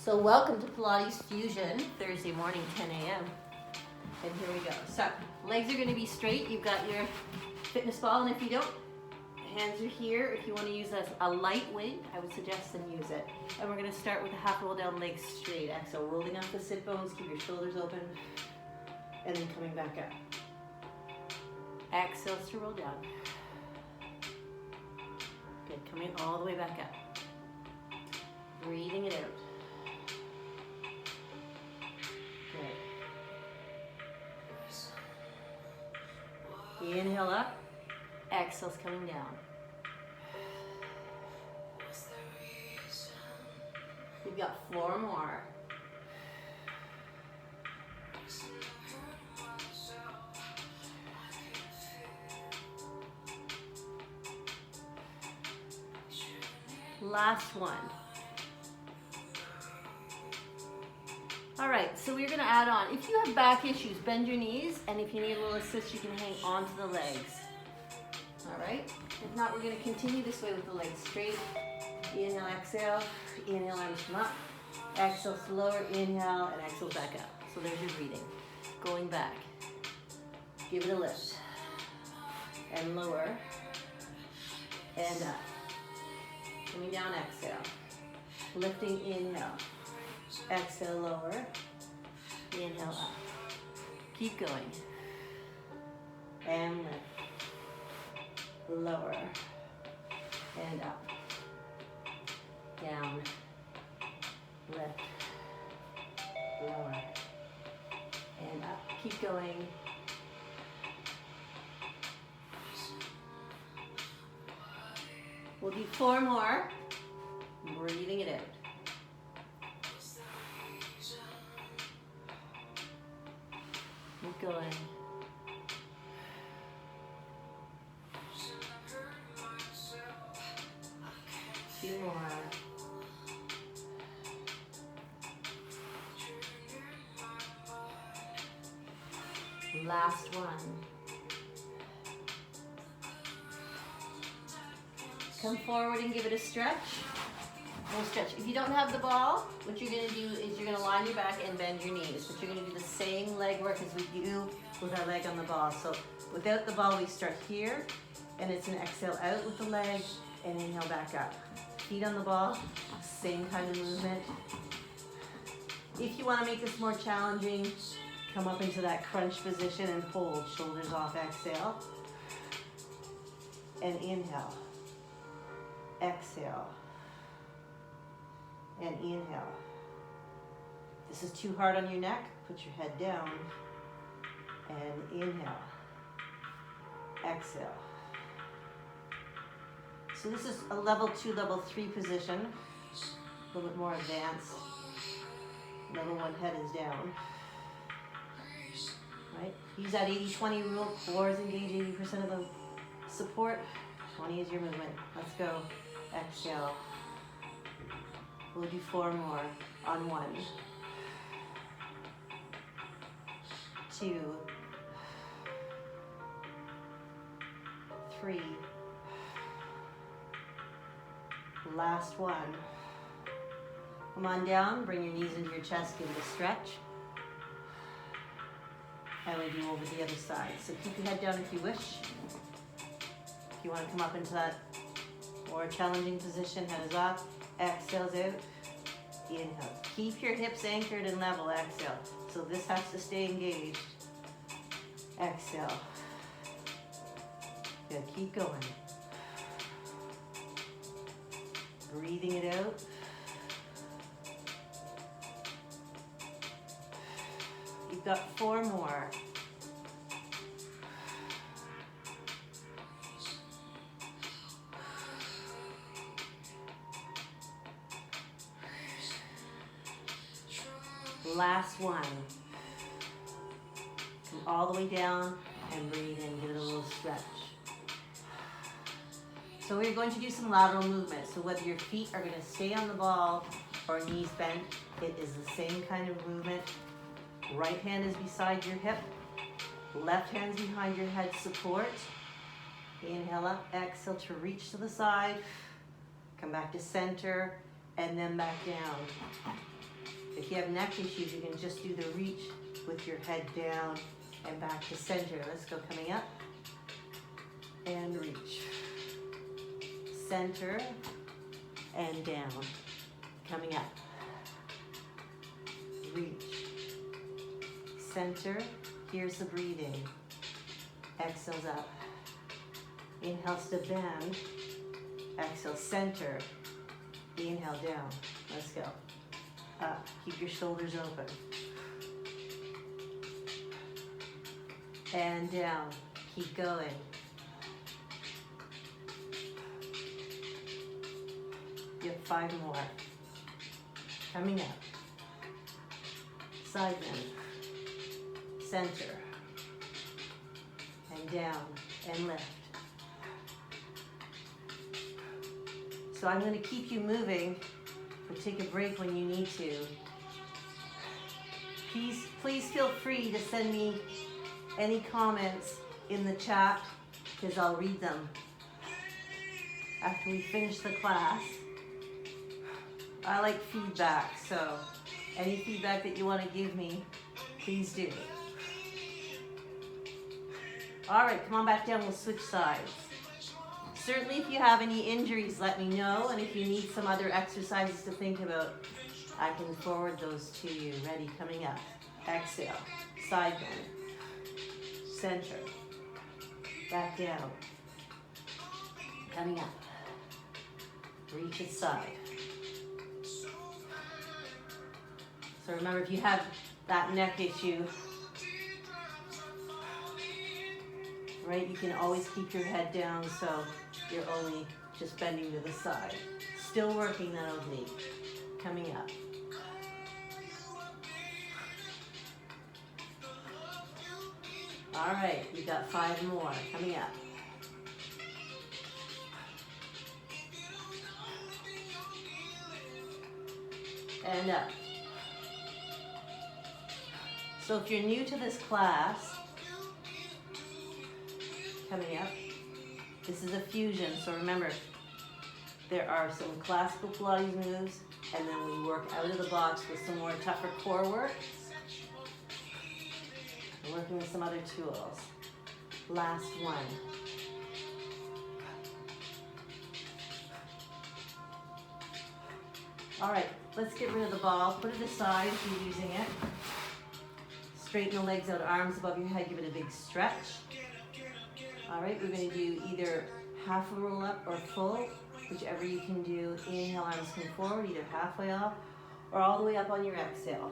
So welcome to Pilates Fusion, Thursday morning, 10 a.m. And here we go. So legs are going to be straight. You've got your fitness ball, and if you don't, hands are here. If you want to use a light weight, I would suggest then use it. And we're going to start with a half roll down, legs straight. Exhale, rolling off the sit bones, keep your shoulders open, and then coming back up. Exhales to roll down. Good, coming all the way back up. Breathing it out. Good. Inhale up. Exhale's coming down. We've got 4 more. Last one. All right, so we're gonna add on. If you have back issues, bend your knees, and if you need a little assist, you can hang onto the legs. All right? If not, we're gonna continue this way with the legs straight. Inhale, exhale. Inhale, arms come up. Exhale, slower. Inhale, and exhale back up. So there's your breathing. Going back. Give it a lift. And lower. And up. Coming down, exhale. Lifting, inhale. Exhale, lower. Inhale, up. Keep going. And lift. Lower. And up. Down. Lift. Lower. And up. Keep going. We'll do 4 more. Breathing it out. Keep going. 2 more. Last one. Come forward and give it a stretch. We'll stretch. If you don't have the ball, what you're going to do is you're going to line your back and bend your knees. But you're going to do the same leg work as we do with our leg on the ball. So without the ball, we start here, and it's an exhale out with the leg, and inhale back up. Feet on the ball, same kind of movement. If you want to make this more challenging, come up into that crunch position and hold. Shoulders off, exhale. And inhale. Exhale. And inhale. If this is too hard on your neck, put your head down. And inhale. Exhale. So this is a level 2, level 3 position. A little bit more advanced. Level 1 head is down. Right? Use that 80-20 rule. Floors engage 80% of the support. 20 is your movement. Let's go. Exhale. We'll do 4 more on 1. 2. 3. Last one. Come on down. Bring your knees into your chest. Give it a stretch. And we do over the other side. So keep your head down if you wish. If you want to come up into that more challenging position, head is up. Exhales out. Inhale. Keep your hips anchored and level. Exhale. So this has to stay engaged. Exhale. Good. Keep going. Breathing it out. You've got 4 more. Last one. Come all the way down and breathe in. Give it a little stretch. So we're going to do some lateral movement. So whether your feet are going to stay on the ball or knees bent, it is the same kind of movement. Right hand is beside your hip. Left hand's behind your head support. Inhale up, exhale to reach to the side. Come back to center and then back down. If you have neck issues, you can just do the reach with your head down and back to center. Let's go, coming up and reach. Center and down. Coming up. Reach. Center. Here's the breathing. Exhales up. Inhales to bend. Exhale, center. Inhale down. Let's go. Up. Keep your shoulders open. And down. Keep going. You have 5 more. Coming up. Side bend. Center. And down. And lift. So I'm going to keep you moving, but take a break when you need to. Please feel free to send me any comments in the chat, because I'll read them after we finish the class. I like feedback, so any feedback that you want to give me, please do. All right, come on back down, we'll switch sides. Certainly if you have any injuries, let me know, and if you need some other exercises to think about, I can forward those to you. Ready, coming up. Exhale, side bend, center, back down, coming up, reach it side. So remember, if you have that neck issue, right, you can always keep your head down so you're only just bending to the side. Still working that oblique. Coming up. All right, you got 5 more. Coming up. And up. So if you're new to this class, coming up, this is a fusion, so remember, there are some classical Pilates moves, and then we work out of the box with some more tougher core work. We're working with some other tools. Last one. All right, let's get rid of the ball. Put it aside if you're using it. Straighten the legs out, arms above your head, give it a big stretch. All right, we're going to do either half a roll up or full, whichever you can do. Inhale, arms come forward, either halfway off or all the way up on your exhale.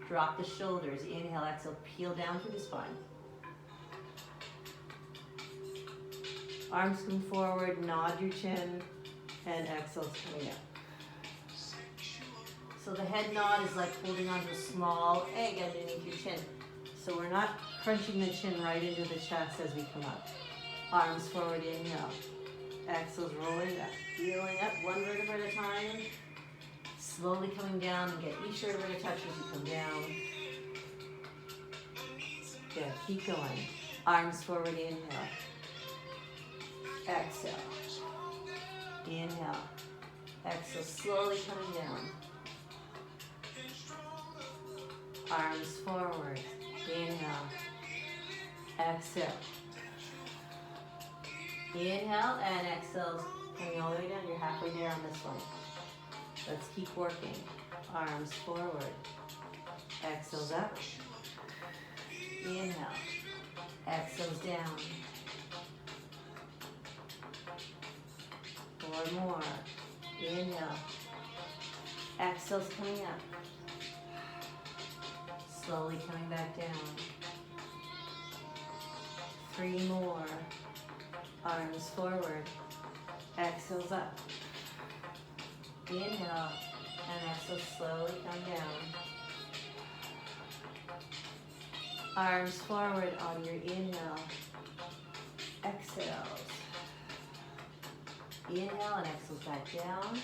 Drop the shoulders. Inhale, exhale, peel down through the spine. Arms come forward, nod your chin, and exhale's coming up. So the head nod is like holding onto a small egg underneath your chin. So we're not crunching the chin right into the chest as we come up. Arms forward, inhale. Exhale's rolling up, peeling up, one vertebra at a time. Slowly coming down and get each vertebra to touch as you come down. Good, keep going. Arms forward, inhale. Exhale. Inhale. Exhale, slowly coming down. Arms forward. Inhale. Exhale. Inhale and exhale. Coming all the way down. You're halfway there on this one. Let's keep working. Arms forward. Exhales up. Inhale. Exhales down. 4 more. Inhale. Exhales coming up. Slowly coming back down. 3 more. Arms forward. Exhales up. Inhale. And exhale, slowly come down. Arms forward on your inhale. Exhales. Inhale and exhale back down.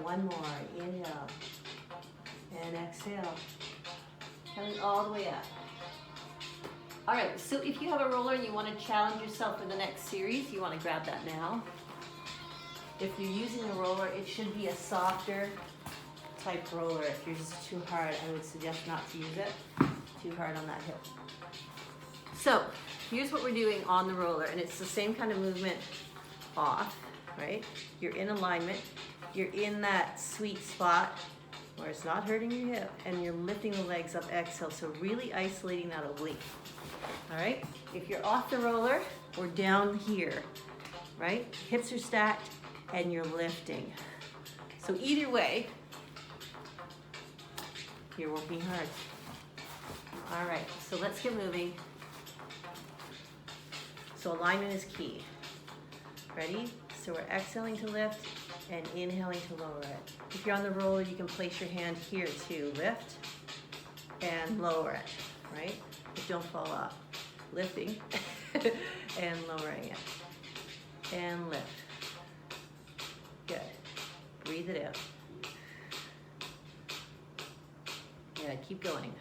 1 more. Inhale and exhale. Coming all the way up. All right, so if you have a roller and you want to challenge yourself for the next series, you want to grab that now. if you're using a roller, it should be a softer type roller. If yours is too hard, I would suggest not to use it. Too hard on that hip. So here's what we're doing on the roller, and it's the same kind of movement off, right? You're in alignment. You're in that sweet spot where it's not hurting your hip, and you're lifting the legs up, exhale. So really isolating that oblique. All right? If you're off the roller, we're down here, right? Hips are stacked, and you're lifting. So either way, you're working hard. All right, so let's get moving. So alignment is key. Ready? So we're exhaling to lift and inhaling to lower it. If you're on the roller, you can place your hand here to lift and lower it, right? But don't fall off. Lifting and lowering it. And lift. Good. Breathe it out. Yeah, keep going.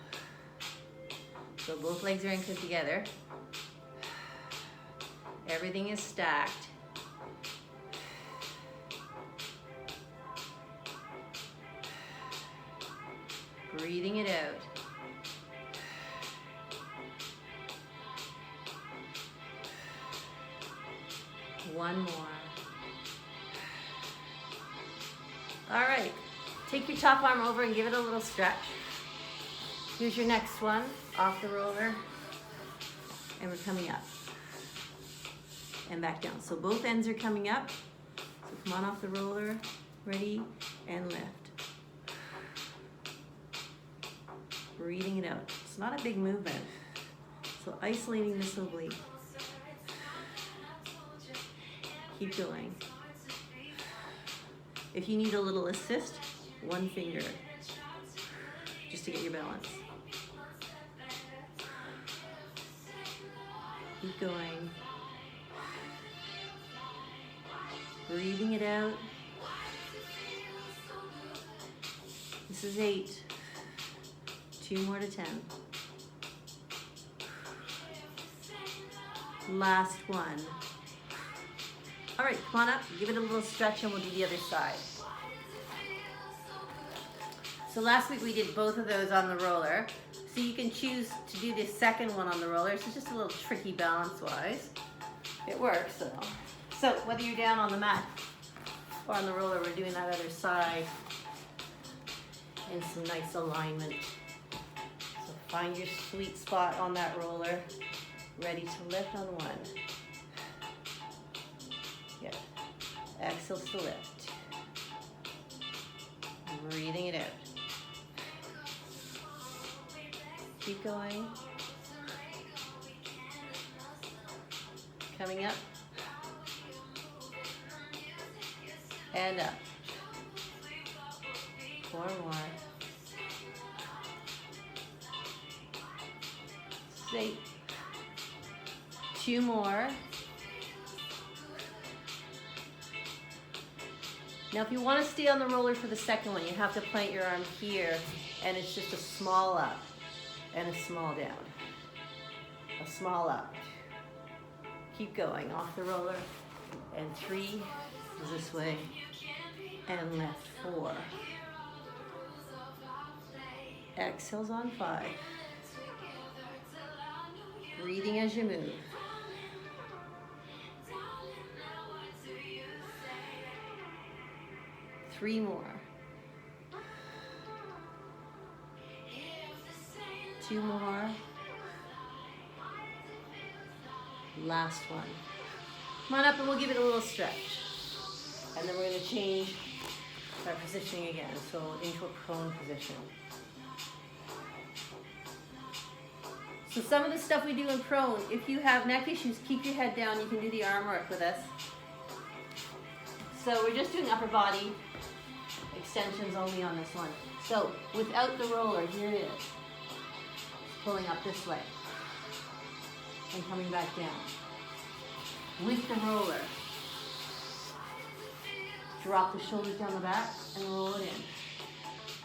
So both legs are anchored together. Everything is stacked. Breathing it out. One more. All right, take your top arm over and give it a little stretch. Here's your next one, off the roller, and we're coming up and back down. So both ends are coming up. So come on off the roller, ready, and lift. Breathing it out. It's not a big movement. So isolating this oblique. Keep going. If you need a little assist, one finger, just to get your balance. Keep going. Breathing it out. This is 8. 2 more to 10. Last one. All right, come on up, give it a little stretch and we'll do the other side. So last week we did both of those on the roller. So you can choose to do the second one on the roller. So it's just a little tricky balance-wise. It works though. So whether you're down on the mat or on the roller, we're doing that other side in some nice alignment. So find your sweet spot on that roller. Ready to lift on one. Good. Exhale to lift. Breathing it out. Keep going. Coming up. And up. 4 more. 8. 2 more. Now if you want to stay on the roller for the second one, you have to plant your arm here, and it's just a small up and a small down. A small up. Keep going off the roller. And 3 is this way. And left 4. Exhales on 5. Breathing as you move. 3 more. 2 more. Last one. Come on up and we'll give it a little stretch. And then we're going to change our positioning again, so into a prone position. So some of the stuff we do in prone, if you have neck issues, keep your head down. You can do the arm work with us. So we're just doing upper body extensions only on this one. So without the roller, here it is. Pulling up this way and coming back down. With the roller, drop the shoulders down the back and roll it in.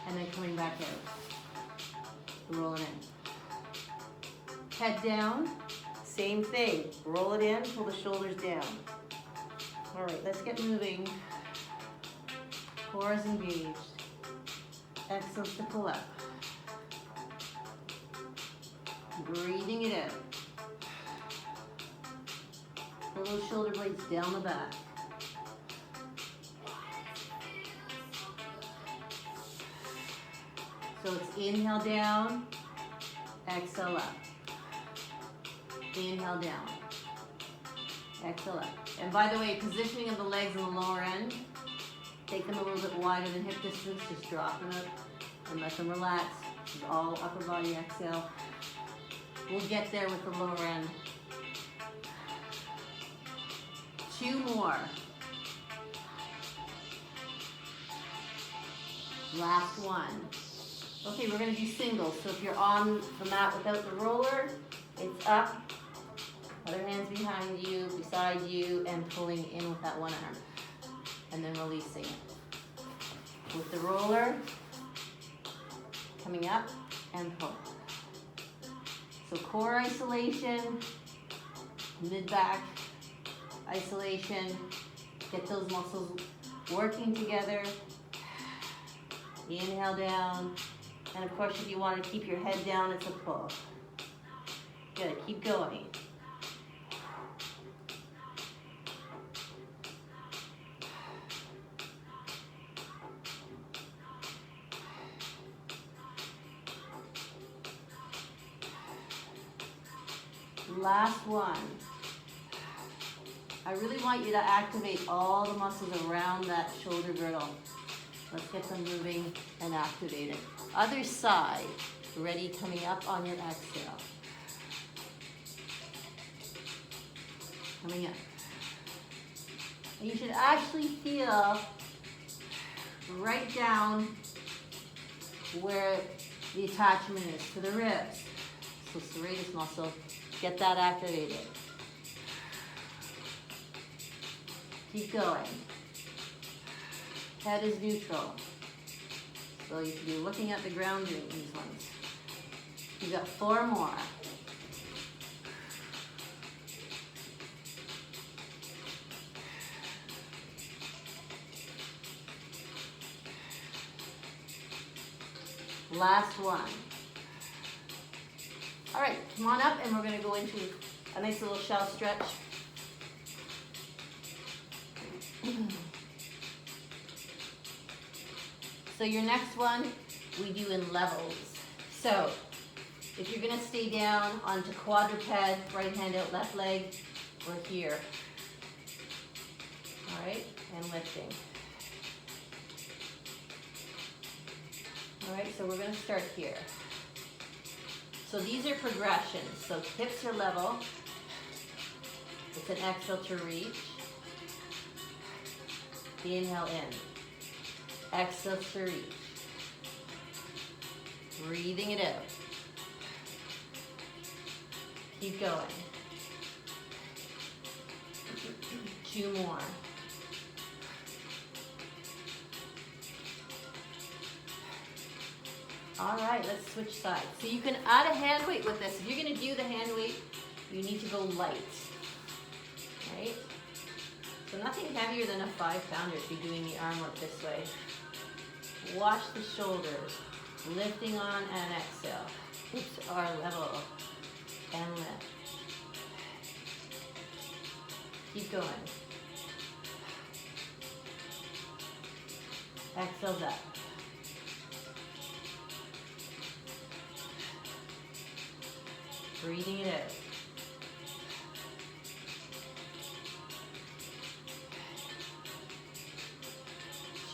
And then coming back out. Roll it in. Head down, same thing. Roll it in, pull the shoulders down. All right, let's get moving. Core is engaged. Exhale to pull up. Breathing it out. Pull those shoulder blades down the back. So it's inhale down, exhale up. Inhale down, exhale up. And by the way, positioning of the legs in the lower end, take them a little bit wider than hip distance, just drop them up and let them relax. This is all upper body exhale. We'll get there with the lower end. 2 more. Last one. Okay, we're gonna do singles. So if you're on the mat without the roller, it's up, other hand's behind you, beside you, and pulling in with that one arm. And then releasing it. With the roller, coming up and pull. So core isolation, mid-back isolation, get those muscles working together. Inhale down, and of course if you want to keep your head down, it's a pull. Good, keep going. Last one. I really want you to activate all the muscles around that shoulder girdle. Let's get them moving and activated. Other side. Ready, coming up on your exhale. Coming up. And you should actually feel right down where the attachment is to the ribs. So serratus muscle. Get that activated. Keep going. Head is neutral. So you should be looking at the ground doing these ones. You've got 4 more. Last one. All right, come on up and we're going to go into a nice little shell stretch. So your next one, we do in levels. So if you're going to stay down onto quadruped, right hand out, left leg, we're here. All right, and lifting. All right, so we're going to start here. So these are progressions. So hips are level. It's an exhale to reach. Inhale in. Exhale to reach. Breathing it out. Keep going. 2 more. All right, let's switch sides. So you can add a hand weight with this. If you're going to do the hand weight, you need to go light. Right? So nothing heavier than a 5-pounder if you're doing the arm work this way. Watch the shoulders. Lifting on and exhale. Hips are level. And lift. Keep going. Exhales up. Breathing it out.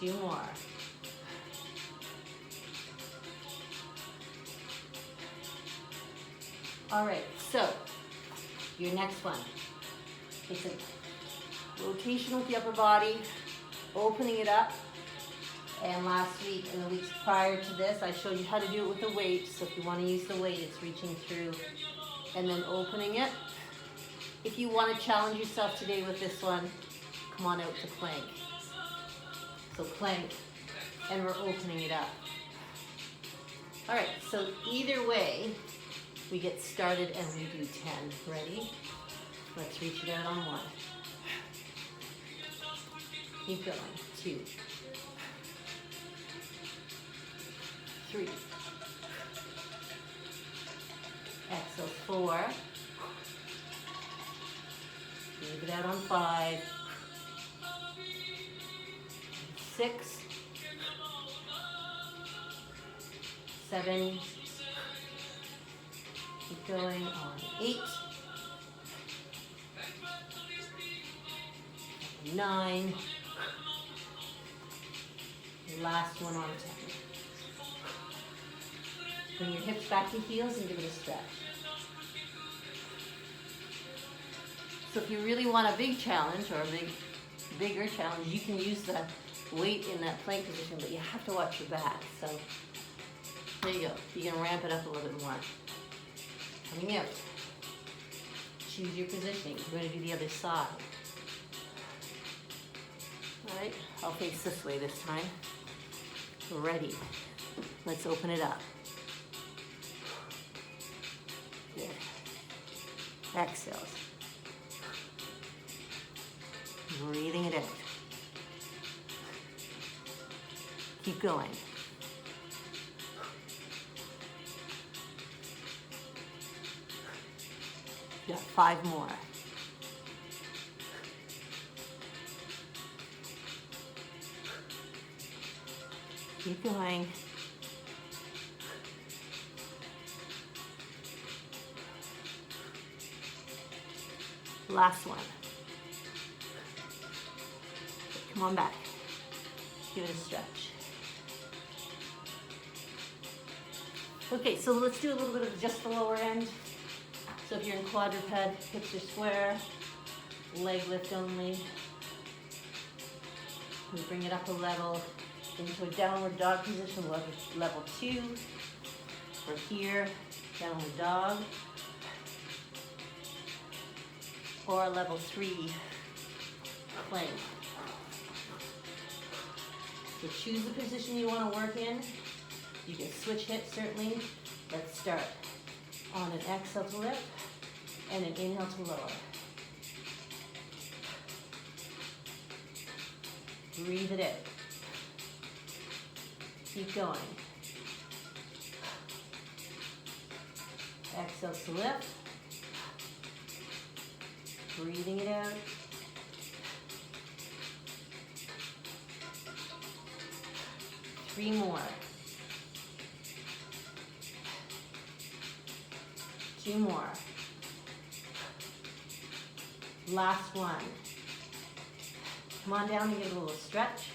Two more. All right, so your next one. It's a rotation with the upper body, opening it up. And last week and the weeks prior to this, I showed you how to do it with the weight. So if you want to use the weight, it's reaching through and then opening it. If you want to challenge yourself today with this one, come on out to plank. So plank, and we're opening it up. All right, so either way, we get started and we do 10. Ready? Let's reach it out on 1. Keep going. 2. 3. Exhale, 4. Leave it out on 5. 6. 7. Keep going on 8. 9. Last one on 10. Bring your hips back to heels and give it a stretch. So if you really want a big challenge or a bigger challenge, you can use the weight in that plank position, but you have to watch your back. So there you go. You can ramp it up a little bit more. Coming out. Choose your positioning. We're going to do the other side. All right, I'll face this way this time. Ready. Let's open it up. Good. Exhales. Breathing it out. Keep going. You got 5 more. Keep going. Last one. Come on back. Give it a stretch. Okay, so let's do a little bit of just the lower end. So if you're in quadruped, hips are square, leg lift only. We bring it up a level into a downward dog position, level 2. We're here, downward dog. Or level 3 plank. So choose the position you want to work in. You can switch hips certainly. Let's start on an exhale to lift and an inhale to lower. Breathe it in. Keep going. Exhale to lift. Breathing it out. Three more. 2 more. Last one. Come on down and give it a little stretch.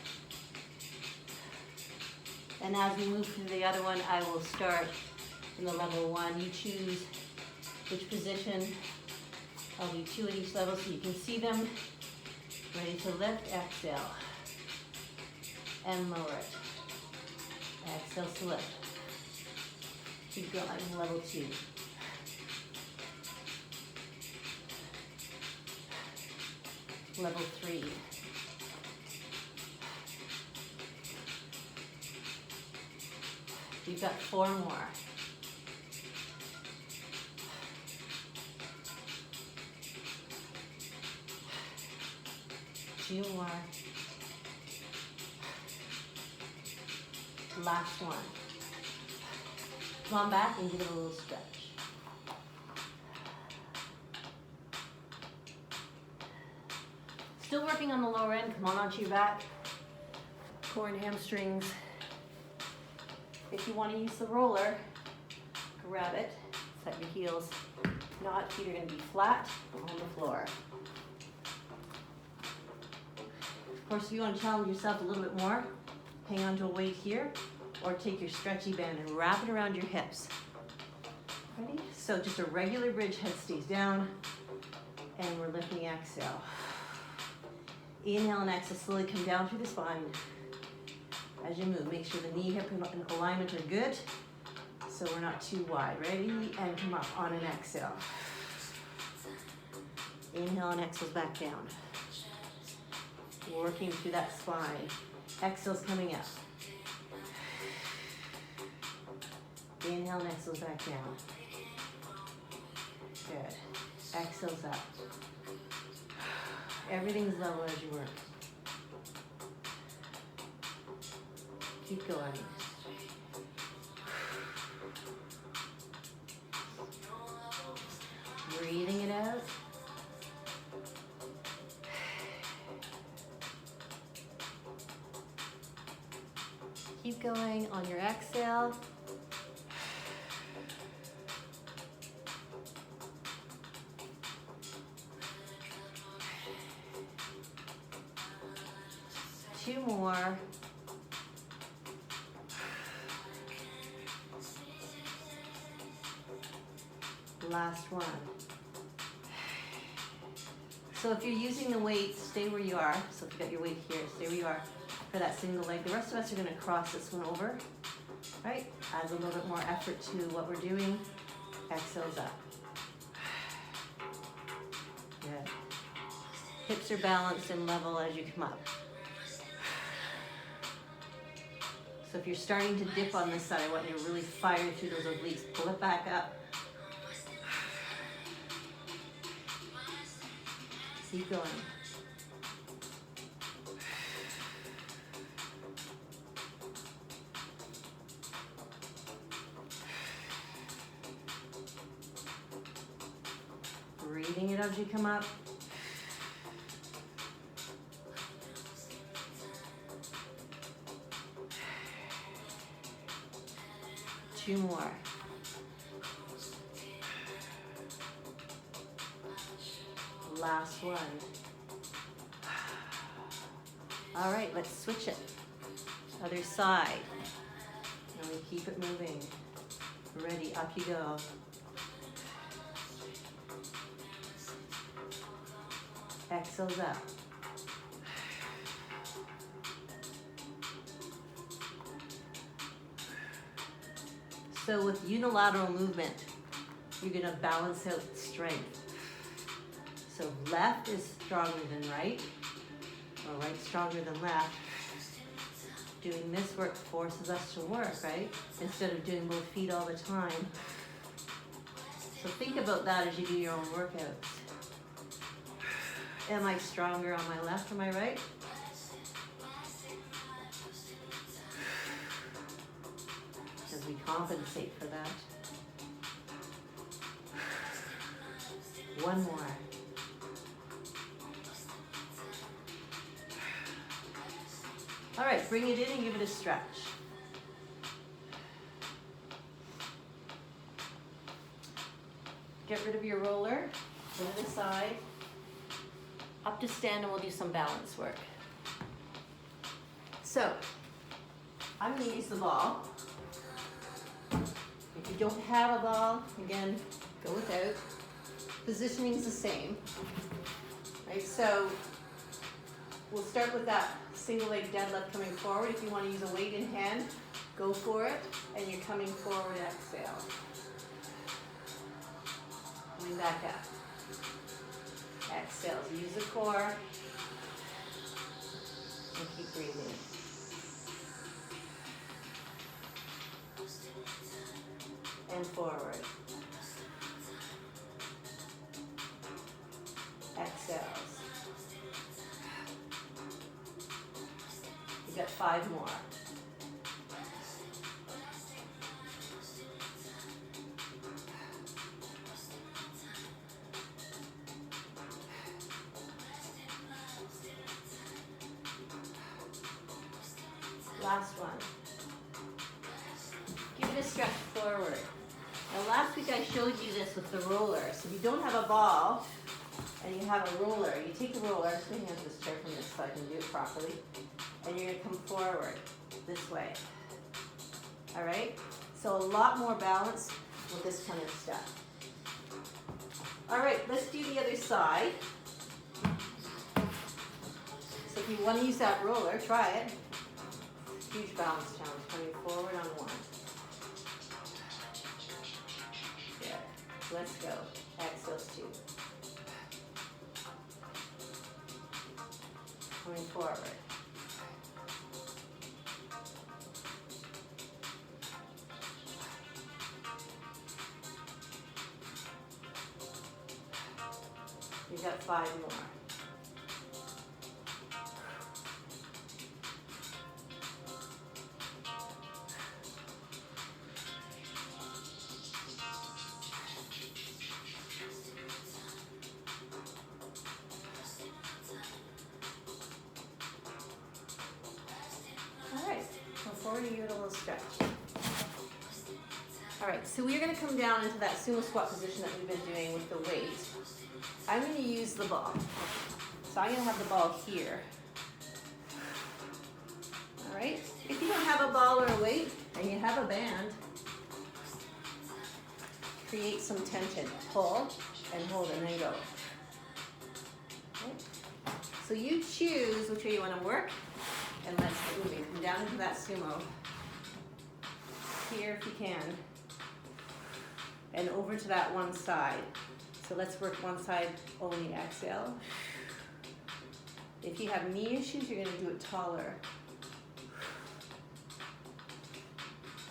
And as we move through the other one, I will start in the level 1. You choose which position. I'll do 2 at each level so you can see them. Ready to lift, exhale. And lower it. Exhale to lift. Keep going, level 2. Level 3. You've got 4 more. Two more. Last one. Come on back and give it a little stretch. Still working on the lower end. Come on onto your back. Core and hamstrings. If you want to use the roller, grab it. Set your heels. If not, feet are going to be flat on the floor. Of course, if you want to challenge yourself a little bit more, hang on to a weight here, or take your stretchy band and wrap it around your hips. Ready? So just a regular bridge, head stays down, and we're lifting, exhale. Inhale and exhale, slowly come down through the spine. As you move, make sure the knee, hip, and alignment are good, so we're not too wide. Ready? And come up on an exhale. Inhale and exhale back down. Working through that spine. Exhale's coming up. Inhale and exhale back down. Good. Exhale's up. Everything's level as you work. Keep going. Breathing it out. Keep going on your exhale. Two more. Last one. So if you're using the weight, stay where you are. So if you got your weight here, stay where you are for that single leg. The rest of us are going to cross this one over. Right? Adds a little bit more effort to what we're doing. Exhales up. Good. Hips are balanced and level as you come up. So if you're starting to dip on this side, I want you to really fire through those obliques. Pull it back up. Keep going. Breathing it as you come up. Two more. Last one. All right, let's switch it. Other side. And we keep it moving. Ready, up you go. Exhales up. So with unilateral movement, you're going to balance out strength. So left is stronger than right, or right stronger than left. Doing this work forces us to work, right? Instead of doing both feet all the time. So think about that as you do your own workouts. Am I stronger on my left or my right? Because we compensate for that. One more. All right, bring it in and give it a stretch. Get rid of your roller, put it aside. Up to stand and we'll do some balance work. So, I'm gonna use the ball. If you don't have a ball, again, go without. Positioning's the same. Right, so we'll start with that single leg deadlift coming forward. If you want to use a weight in hand, go for it. And you're coming forward, exhale. Coming back up. Exhale, so use the core. And keep breathing. And forward. Exhales. You got 5 more. Last one. Give it a stretch forward. Now last week I showed you this with the roller. So if you don't have a ball and you have a roller, you take the roller, swing out this chair from this so I can do it properly, and you're going to come forward this way. All right? So a lot more balance with this kind of stuff. All right, let's do the other side. So if you want to use that roller, try it. Huge balance challenge, coming forward on one. Good. Let's go. Exhales 2. Coming forward. You got 5 more. you get a little stretch. All right, so we're gonna come down into that sumo squat position that we've been doing with the weight. I'm gonna use the ball. So I'm gonna have the ball here. All right, if you don't have a ball or a weight and you have a band, create some tension. Pull and hold and then go. Okay. So you choose which way you wanna work, and let's move it. Come down into that sumo. Here if you can. And over to that one side. So let's work one side only, exhale. If you have knee issues, you're gonna do it taller.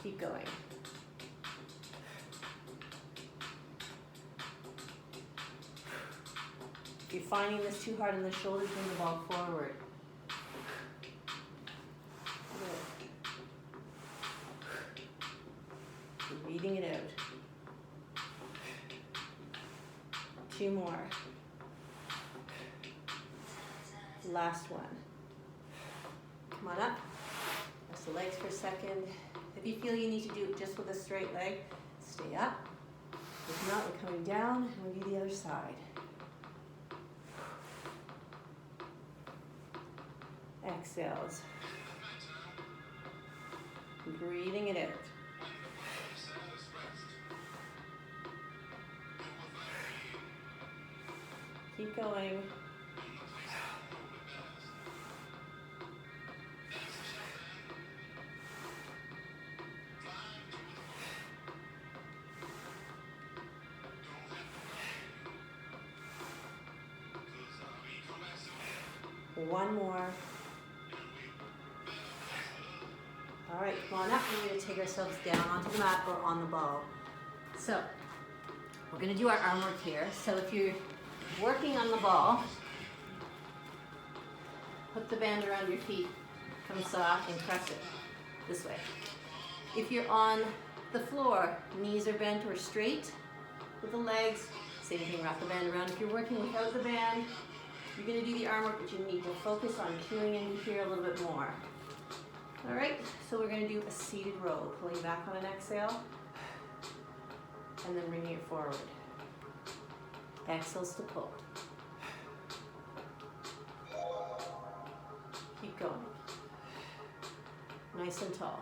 Keep going. If you're finding this too hard in the shoulders, bring the ball forward. Good. Breathing it out. 2 more. Last one. Come on up. Rest the legs for a second. If you feel you need to do it just with a straight leg, stay up. If not, we're coming down and we do the other side. Exhales. Breathing it out. Keep going. One more. All right, come on up. We're going to take ourselves down onto the mat or on the ball. So we're going to do our arm work here. So if you're working on the ball, put the band around your feet, come soft and press it this way. If you're on the floor, knees are bent or straight with the legs, same thing, wrap the band around. If you're working without the band, you're going to do the arm work, but you need to focus on cueing into here a little bit more. All right, so we're going to do a seated row, pulling back on an exhale, and then bringing it forward. Exhales to pull. Keep going. Nice and tall.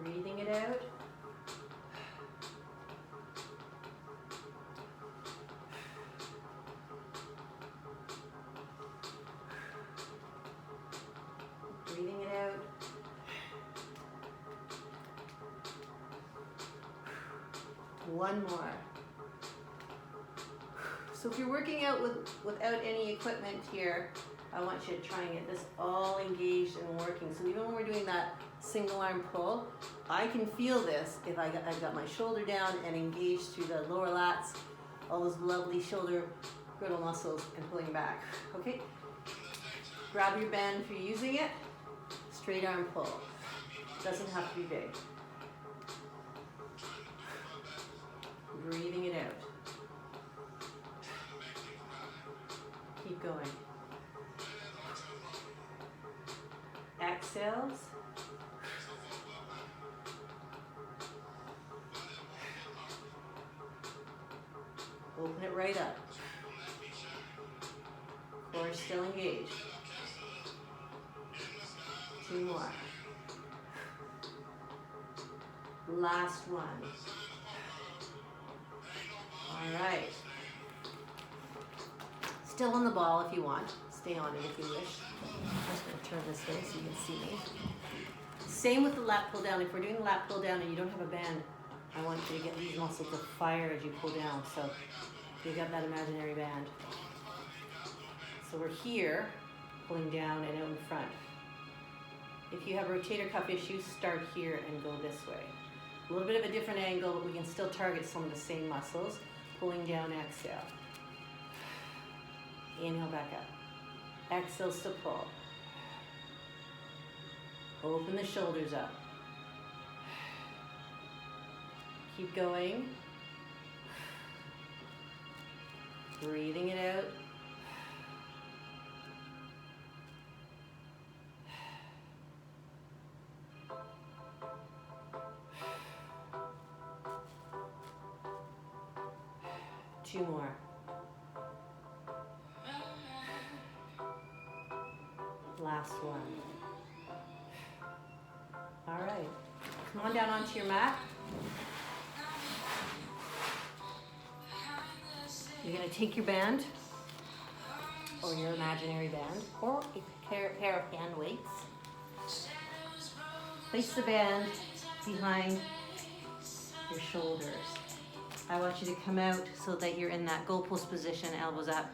Breathing it out. Breathing it out. One more. So if you're working out without any equipment here, I want you to try and get this all engaged and working. So even when we're doing that single arm pull, I can feel this if I've got my shoulder down and engaged through the lower lats, all those lovely shoulder girdle muscles, and pulling back. Okay? Grab your band if you're using it. Straight arm pull. Doesn't have to be big. Breathing it out. Keep going. Exhales. Open it right up. Core still engaged. 2 more. Last one. All right. Still on the ball if you want. Stay on it if you wish. I'm just going to turn this way so you can see me. Same with the lat pull down. If we're doing the lat pull down and you don't have a band, I want you to get these muscles to fire as you pull down. So you got that imaginary band. So we're here, pulling down and out in front. If you have rotator cuff issues, start here and go this way. A little bit of a different angle, but we can still target some of the same muscles. Pulling down, exhale. Inhale back up. Exhales to pull. Open the shoulders up. Keep going. Breathing it out. 2 more. Last one. All right. Come on down onto your mat. You're going to take your band, or your imaginary band, or a pair of hand weights. Place the band behind your shoulders. I want you to come out so that you're in that goalpost position, elbows up.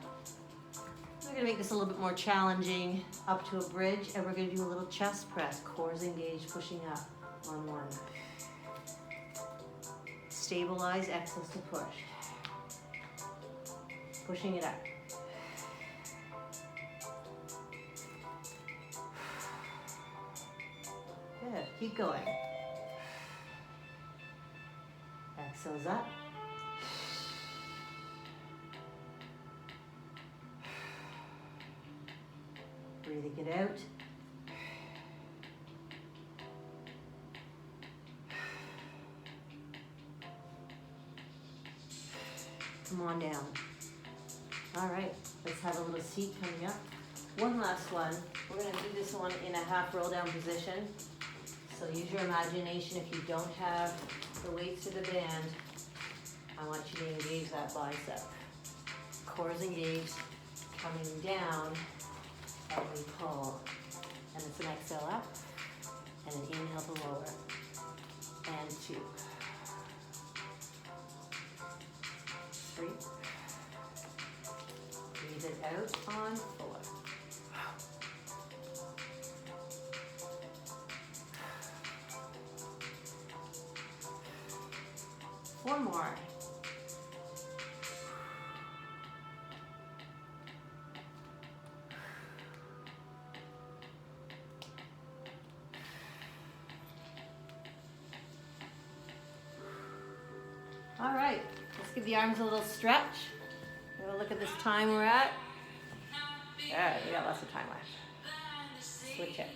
We're going to make this a little bit more challenging, up to a bridge, and we're going to do a little chest press, cores engaged, pushing up on one. Stabilize, exhale to push. Pushing it up. Good, keep going. Exhales up. Breathing it out. Come on down. All right, let's have a little seat coming up. One last one. We're going to do this one in a half roll down position. So use your imagination. If you don't have the weights or the band, I want you to engage that bicep. Cores engaged, coming down, and we pull. And it's an exhale up, and an inhale to lower. And 2. 3. Breathe it out on 4. 4 more. All right, let's give the arms a little stretch. Have a look at this time we're at. All right, we got lots of time left. Switch it.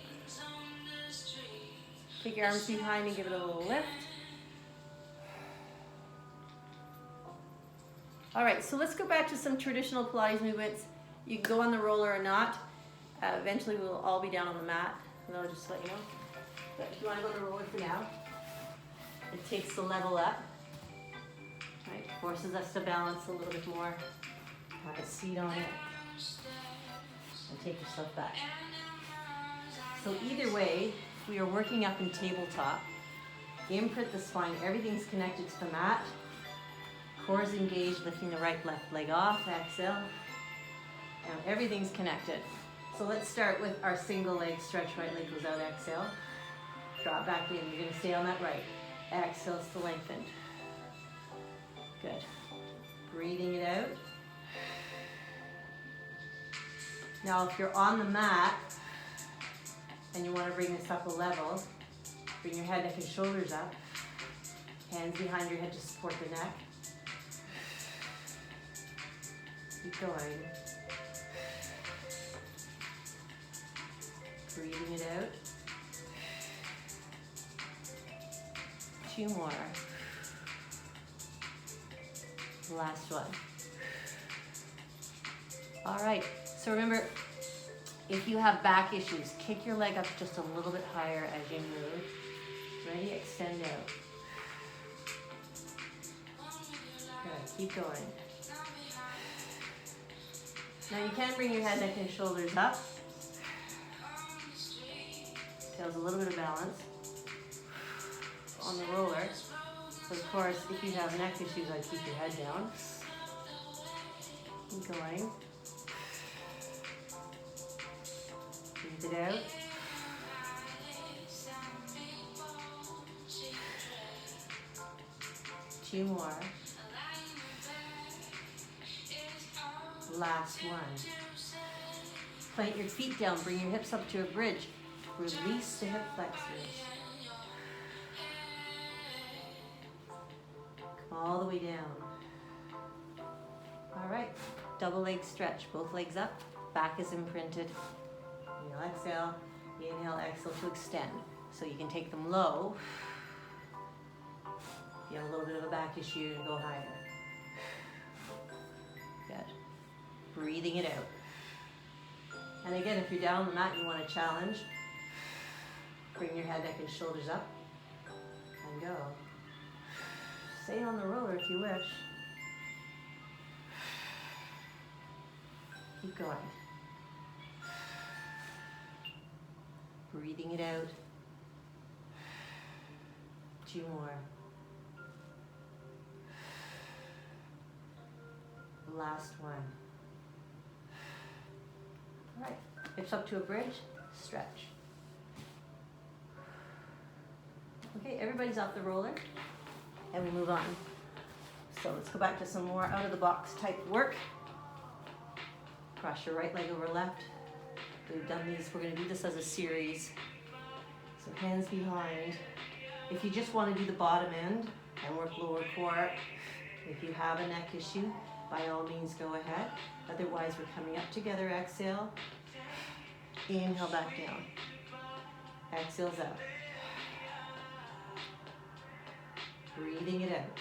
Take your arms behind and give it a little lift. All right, so let's go back to some traditional Pilates movements. You can go on the roller or not. Eventually we'll all be down on the mat, and I'll just let you know. But if you want to go on the roller for now, it takes the level up. Right, forces us to balance a little bit more. Have a seat on it, and take yourself back. So either way, we are working up in tabletop. Imprint the spine, everything's connected to the mat. Cores engaged, lifting the right, left leg off, exhale. Now everything's connected. So let's start with our single leg stretch, right leg goes out, exhale. Drop back in, you're gonna stay on that right. Exhales to lengthen. Good. Breathing it out. Now if you're on the mat and you want to bring this up a level, bring your head, neck, and shoulders up. Hands behind your head to support the neck. Keep going. Breathing it out. 2 more. Last one. All right, so remember, if you have back issues, kick your leg up just a little bit higher as you move. Ready? Extend out. Good, keep going. Now you can bring your head, neck, and shoulders up. Feels a little bit of balance on the roller. So of course, if you have neck issues, I'd keep your head down. Keep going. Breathe it out. Two more. Last one. Plant your feet down, bring your hips up to a bridge. Release the hip flexors. Come all the way down. All right, double leg stretch, both legs up, back is imprinted. Inhale, exhale, inhale, exhale to extend. So you can take them low. If you have a little bit of a back issue, and go higher. bed. Breathing it out. And again, if you're down on the mat and you want to challenge, bring your head, neck, and shoulders up and go. Stay on the roller if you wish. Keep going. Breathing it out. 2 more. Last one. All right, hips up to a bridge, stretch. Okay, everybody's off the roller, and we move on. So let's go back to some more out of the box type work. Cross your right leg over left. We've done these, we're gonna do this as a series. So hands behind. If you just wanna do the bottom end and work lower core, if you have a neck issue, by all means go ahead. Otherwise, we're coming up together, exhale. Inhale back down. Exhales out. Breathing it out.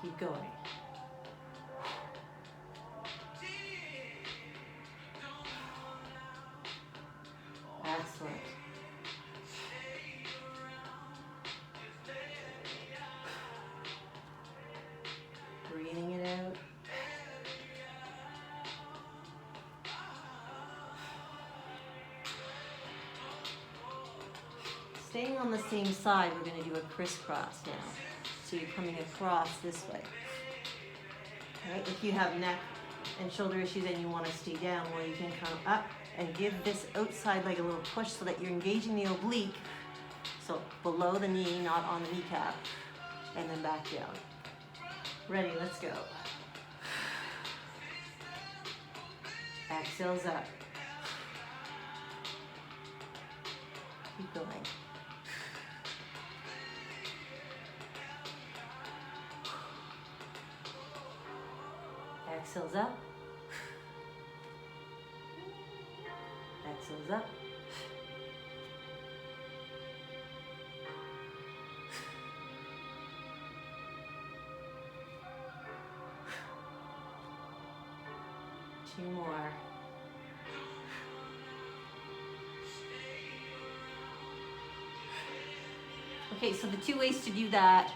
Keep going. Excellent. Breathing it out. Staying on the same side, we're going to do a crisscross now. So you're coming across this way. Right? If you have neck and shoulder issues and you want to stay down, well, you can come up and give this outside leg a little push so that you're engaging the oblique. So below the knee, not on the kneecap. And then back down. Ready, let's go. Exhales up. Keep going. Exhales up. Exhales up. Two more. Okay, so the 2 ways to do that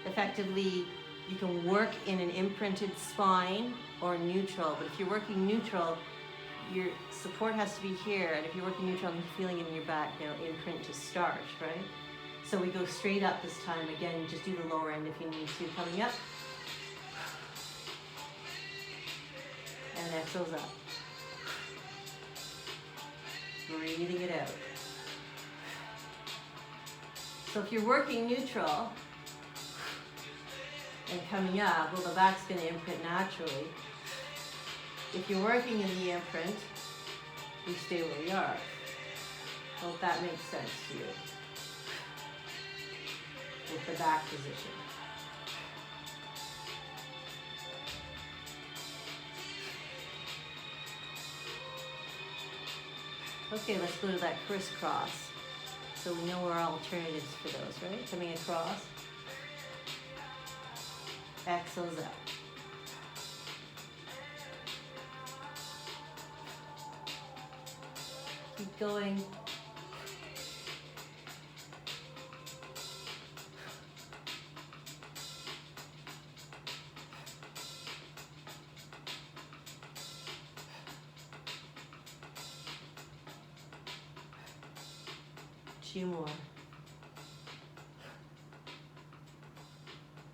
effectively, you can work in an imprinted spine or neutral, but if you're working neutral, your support has to be here, and if you're working neutral and you're feeling it in your back, they'll imprint to start, right? So we go straight up this time. Again, you just do the lower end if you need to. Coming up. And exhales up. Breathing it out. So if you're working neutral and coming up, well, the back's going to imprint naturally. If you're working in the imprint, you stay where you are. Hope that makes sense to you with the back position. Okay, let's go to that crisscross. So we know our alternatives for those, right? Coming across. Exhales out. Keep going. Two more.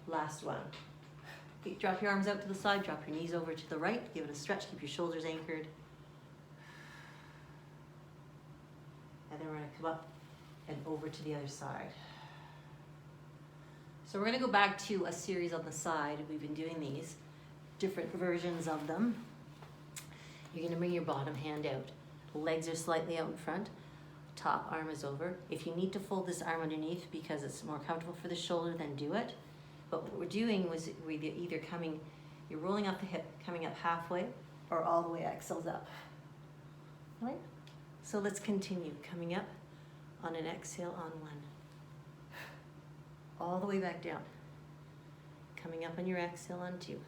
Last one. Okay, drop your arms out to the side, drop your knees over to the right, give it a stretch, keep your shoulders anchored. And then we're going to come up and over to the other side. So we're going to go back to a series on the side. We've been doing these, different versions of them. You're going to bring your bottom hand out. Legs are slightly out in front. Top arm is over. If you need to fold this arm underneath because it's more comfortable for the shoulder, then do it. But what we're doing was we're either coming, you're rolling off the hip, coming up halfway, or all the way exhales up. All right? So let's continue. Coming up on an exhale on one. All the way back down. Coming up on your exhale on 2.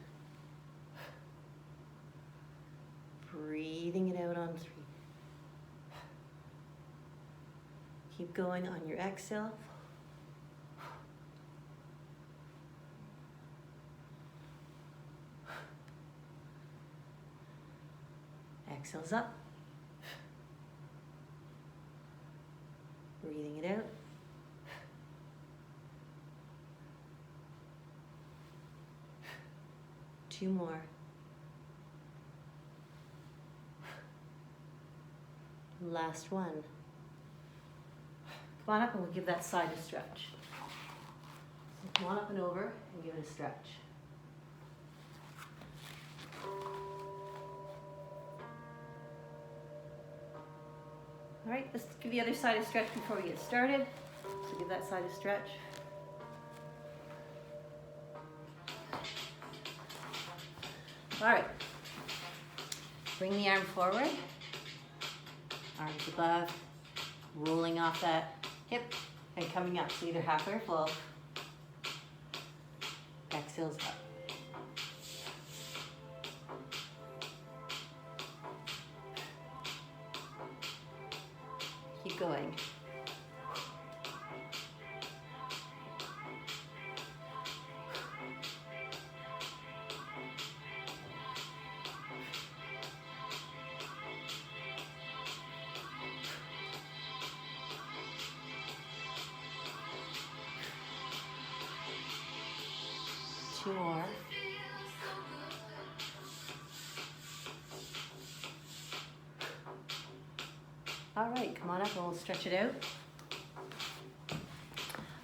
Breathing it out on 3. Keep going on your exhale. Exhales up. Breathing it out. Two more. Last one. Come on up and we'll give that side a stretch. So come on up and over and give it a stretch. All right, let's give the other side a stretch before we get started. So give that side a stretch. All right, bring the arm forward, arms above, rolling off that hip and coming up. So either halfway or full. Exhales up. Keep going. Two more. All right, come on up and we'll stretch it out.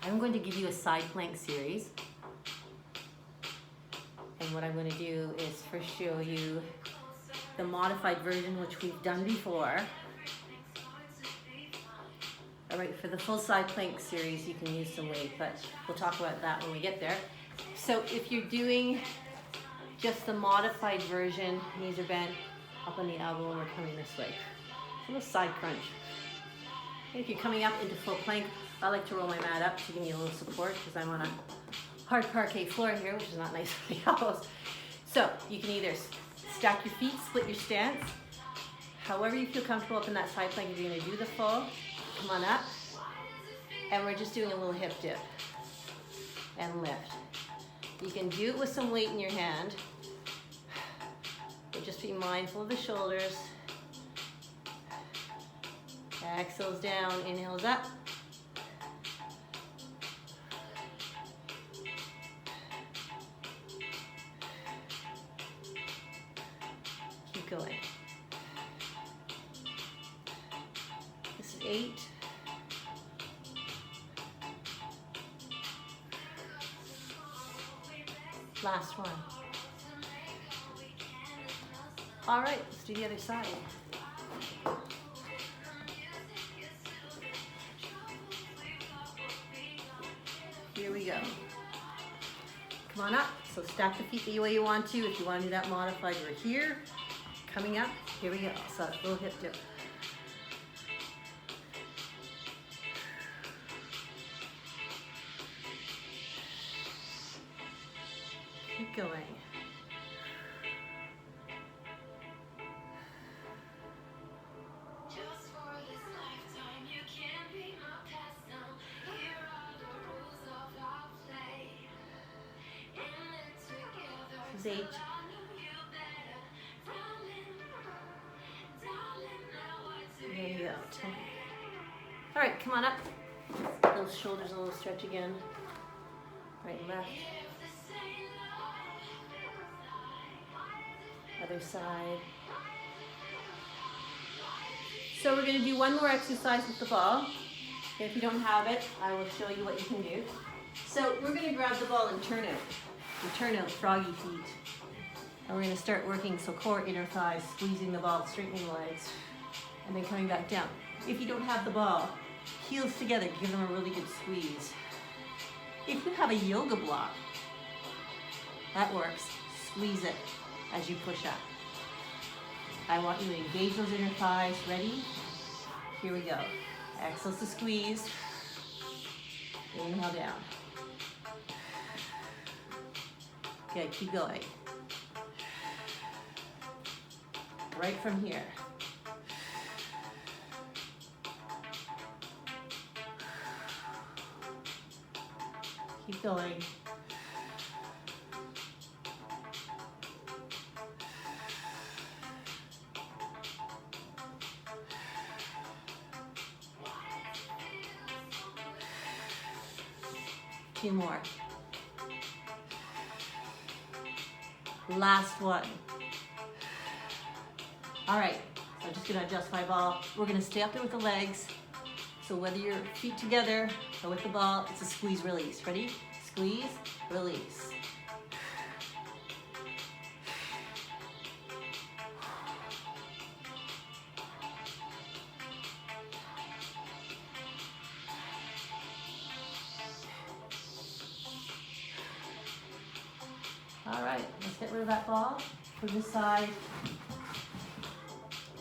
I'm going to give you a side plank series. And what I'm going to do is first show you the modified version, which we've done before. All right, for the full side plank series, you can use some weight, but we'll talk about that when we get there. So if you're doing just the modified version, knees are bent, up on the elbow, and we're coming this way. A little side crunch. And if you're coming up into full plank, I like to roll my mat up to give me a little support because I'm on a hard parquet floor here, which is not nice for the elbows. So you can either stack your feet, split your stance, however you feel comfortable up in that side plank. If you're going to do the full, come on up. And we're just doing a little hip dip and lift. You can do it with some weight in your hand, but just be mindful of the shoulders. Exhales down, inhales up. Keep going. This is 8. Last one. All right, let's do the other side. Here we go. Come on up. So stack the feet the way you want to. If you want to do that modified, we're here. Coming up. Here we go. So a little hip dip. Keep going. This is 8. There you go. 10. All right, come on up. Those shoulders a little stretch again. Right and left. Other side. So we're going to do one more exercise with the ball. If you don't have it, I will show you what you can do. So we're going to grab the ball and turn out. And turn out froggy feet. And we're going to start working, so core, inner thighs, squeezing the ball, straightening the legs, and then coming back down. If you don't have the ball, heels together, give them a really good squeeze. If you have a yoga block, that works. Squeeze it as you push up. I want you to engage those inner thighs. Ready? Here we go. Exhale to squeeze. Inhale down. Good, keep going. Right from here. Keep going. Two more. Last one. All right, so I'm just gonna adjust my ball. We're gonna stay up there with the legs. So whether your feet together or with the ball, it's a squeeze release. Ready? Squeeze, release. All right, let's get rid of that ball. For this side,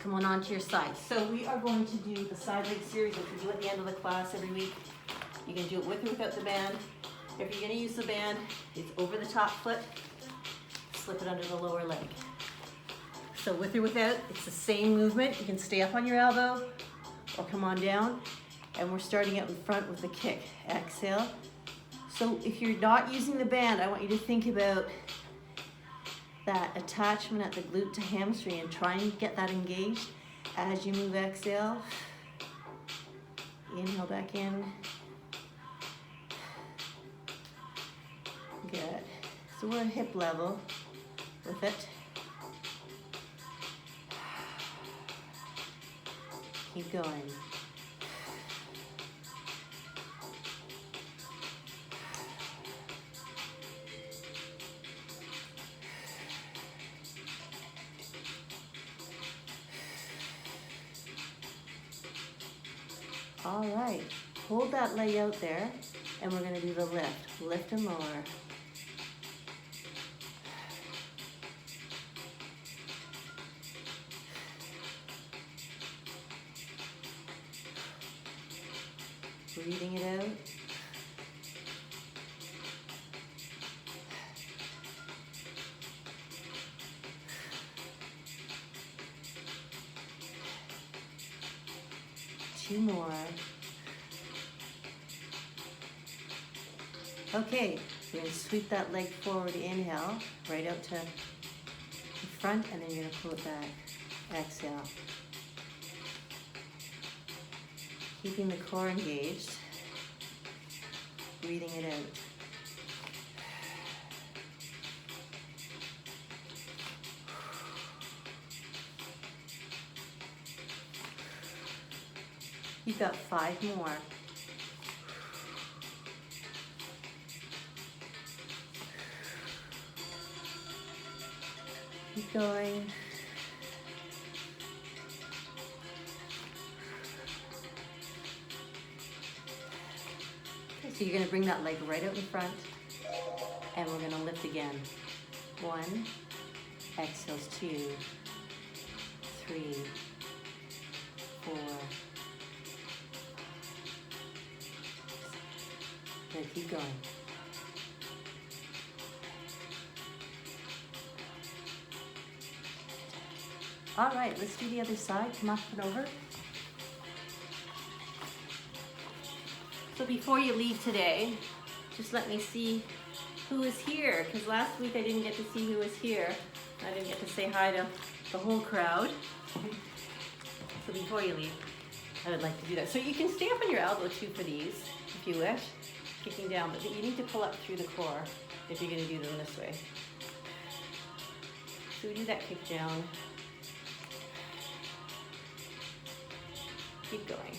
come on onto your side. So we are going to do the side leg series, which we do at the end of the class every week. You can do it with or without the band. If you're gonna use the band, it's over the top foot, slip it under the lower leg. So with or without, it's the same movement. You can stay up on your elbow or come on down. And we're starting out in front with the kick. Exhale. So if you're not using the band, I want you to think about that attachment at the glute to hamstring and try and get that engaged as you move. Exhale. Inhale back in. Good. So we're hip level with it. Keep going. All right, hold that leg out there, and we're gonna do the lift. Lift and lower. Breathing it out. Two more. Okay, you're going to sweep that leg forward, inhale, right out to the front, and then you're going to pull it back. Exhale. Keeping the core engaged, breathing it out. You've got 5 more. Keep going. Okay, so you're going to bring that leg right out in front, and we're going to lift again. 1, exhales 2, 3, 4. Good, keep going. All right, let's do the other side. Come up and over. So before you leave today, just let me see who is here, because last week I didn't get to see who was here. I didn't get to say hi to the whole crowd. So before you leave, I would like to do that. So you can stay up on your elbow too for these, if you wish, kicking down, but you need to pull up through the core if you're going to do them this way. So we do that kick down. Keep going.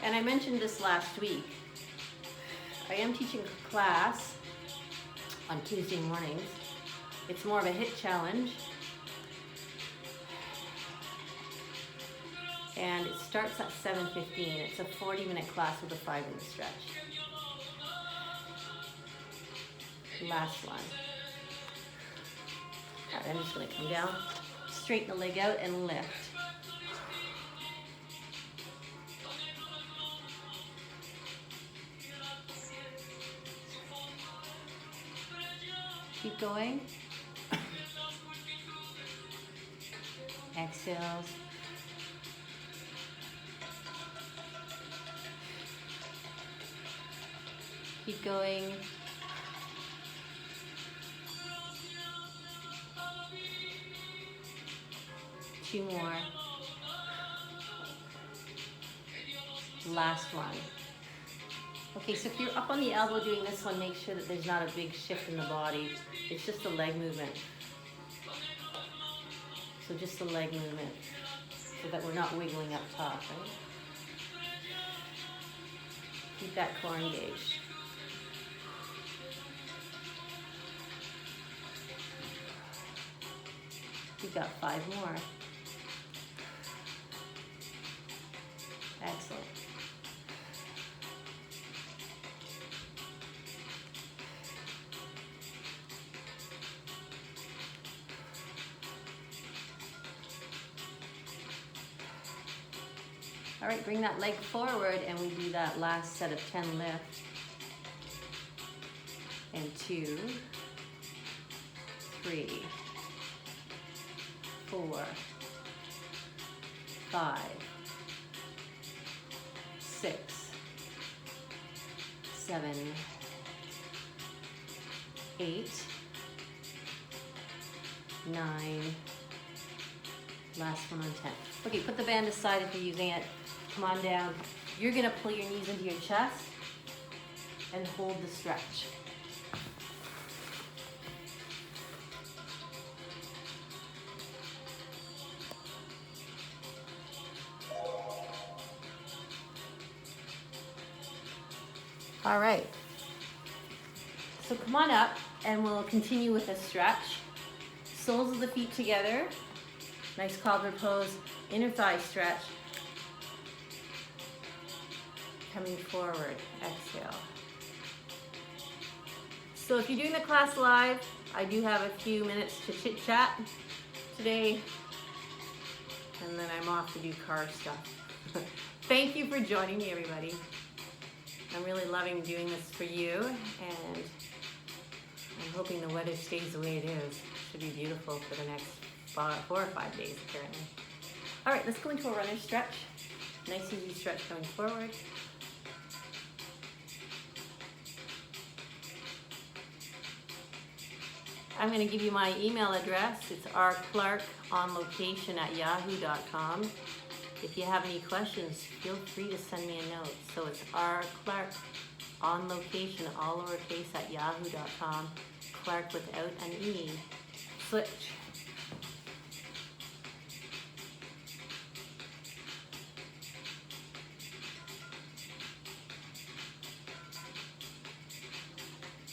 And I mentioned this last week. I am teaching a class on Tuesday mornings. It's more of a HIIT challenge. And it starts at 7:15. It's a 40-minute class with a 5-minute stretch. Last one. All right, I'm just going to come down, straighten the leg out, and lift. Keep going. Exhales. Keep going. Two more. Last one. Okay, so if you're up on the elbow doing this one, make sure that there's not a big shift in the body. It's just a leg movement. So just the leg movement, so that we're not wiggling up top, right? Keep that core engaged. You've got 5 more. Excellent. All right, bring that leg forward and we do that last set of 10 lift. And 2, 3, 4, 5, 6, 7, 8, 9, last one on 10. Okay, put the band aside if you're using it. Come on down. You're gonna pull your knees into your chest and hold the stretch. All right. So come on up and we'll continue with a stretch. Soles of the feet together. Nice cobbler pose. Inner thigh stretch. Coming forward, exhale. So if you're doing the class live, I do have a few minutes to chit chat today, and then I'm off to do car stuff. Thank you for joining me, everybody. I'm really loving doing this for you, and I'm hoping the weather stays the way it is. It should be beautiful for the next 4 or 5 days, apparently. All right, let's go into a runner stretch. Nice easy stretch going forward. I'm going to give you my email address. It's rclarkonlocation@yahoo.com. If you have any questions, feel free to send me a note. So it's rclarkonlocation, all lowercase, @yahoo.com. Clark without an E. Switch.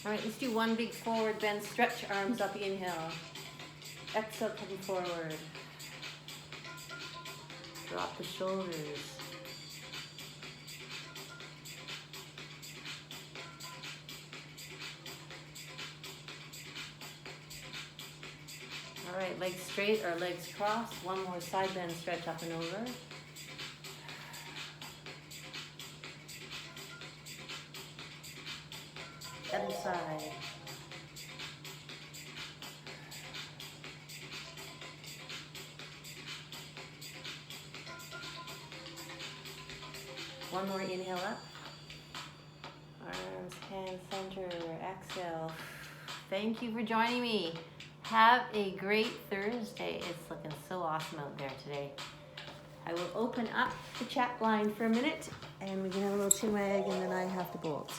All right, let's do one big forward bend, stretch arms up, inhale. Exhale, come forward. Drop the shoulders. All right, legs straight or legs crossed. One more side bend, stretch up and over. Other side. One more inhale up. Arms, hands, center, exhale. Thank you for joining me. Have a great Thursday. It's looking so awesome out there today. I will open up the chat line for a minute and we can have a little chin wag and then I have to bolt.